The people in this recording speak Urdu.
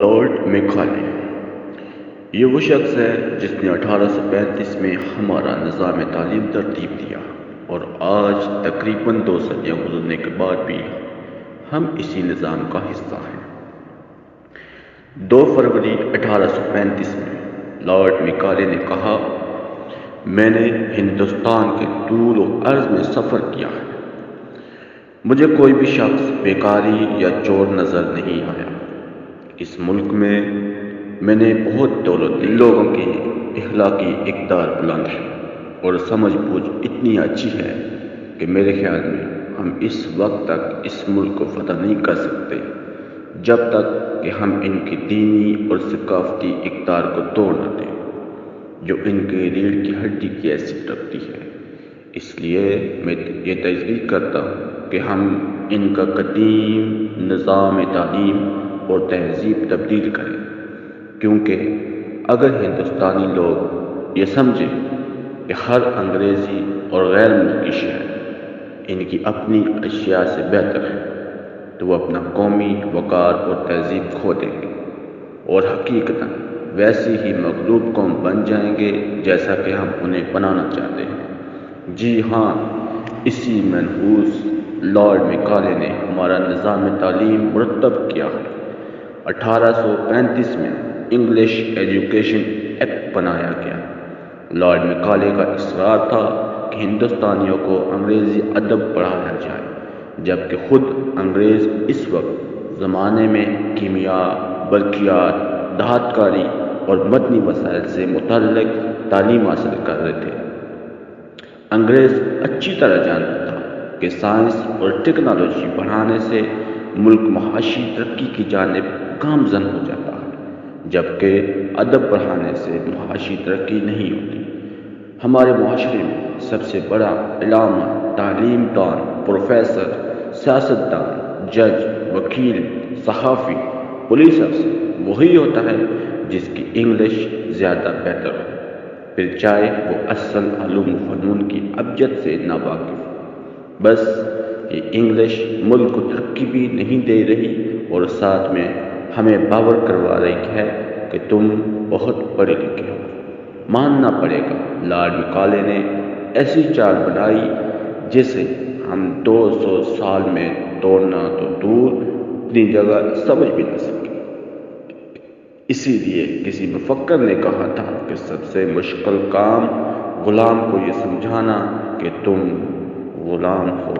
لارڈ میکالے یہ وہ شخص ہے جس نے 1835 میں ہمارا نظام تعلیم ترتیب دیا اور آج تقریباً 2 صدیاں گزرنے کے بعد بھی ہم اسی نظام کا حصہ ہیں۔ 2 فروری 1835 میں لارڈ میکالے نے کہا، میں نے ہندوستان کے طول و عرض میں سفر کیا ہے، مجھے کوئی بھی شخص بیکاری یا چور نظر نہیں آیا۔ اس ملک میں نے بہت دولت لوگوں کی اخلاقی اقدار بلند ہے اور سمجھ بوجھ اتنی اچھی ہے کہ میرے خیال میں ہم اس وقت تک اس ملک کو فتح نہیں کر سکتے جب تک کہ ہم ان کی دینی اور ثقافتی اقدار کو توڑ نہ دیں جو ان کی ریڑھ کی ہڈی کی حیثیت رکھتی ہے۔ اس لیے میں یہ تجویز کرتا ہوں کہ ہم ان کا قدیم نظام تعلیم اور تہذیب تبدیل کریں، کیونکہ اگر ہندوستانی لوگ یہ سمجھیں کہ ہر انگریزی اور غیر ملکی شہر ان کی اپنی اشیاء سے بہتر ہے تو وہ اپنا قومی وقار اور تہذیب کھو دیں گے اور حقیقتاً ویسی ہی مغلوب قوم بن جائیں گے جیسا کہ ہم انہیں بنانا چاہتے ہیں۔ جی ہاں، اسی منحوس لارڈ میکالے نے ہمارا نظام تعلیم مرتب کیا ہے۔ 1835 میں انگلش ایجوکیشن ایکٹ بنایا گیا۔ لارڈ میکالے کا اصرار تھا کہ ہندوستانیوں کو انگریزی ادب پڑھایا جائے، جبکہ خود انگریز اس وقت زمانے میں کیمیا، برقیات، دھات کاری اور مدنی وسائل سے متعلق تعلیم حاصل کر رہے تھے۔ انگریز اچھی طرح جانتا تھا کہ سائنس اور ٹیکنالوجی بڑھانے سے ملک معاشی ترقی کی جانب گامزن ہو جاتا ہے، جبکہ ادب بڑھانے سے معاشی ترقی نہیں ہوتی۔ ہمارے معاشرے میں سب سے بڑا علامہ، تعلیم دان، پروفیسر، سیاستدان، جج، وکیل، صحافی، پولیس افسر وہی ہوتا ہے جس کی انگلش زیادہ بہتر ہو، پھر چاہے وہ اصل علوم و فنون کی ابجد سے ناواقف ہو۔ بس یہ انگلش ملک کو ترقی بھی نہیں دے رہی اور ساتھ میں ہمیں باور کروا رہی ہے کہ تم بہت پڑھے لکھے ہو۔ ماننا پڑے گا، لارڈ میکالے نے ایسی چال بنائی جسے ہم 200 سال میں توڑنا تو دور، اپنی جگہ سمجھ بھی نہ سکے۔ اسی لیے کسی مفکر نے کہا تھا کہ سب سے مشکل کام غلام کو یہ سمجھانا کہ تم غلام ہو۔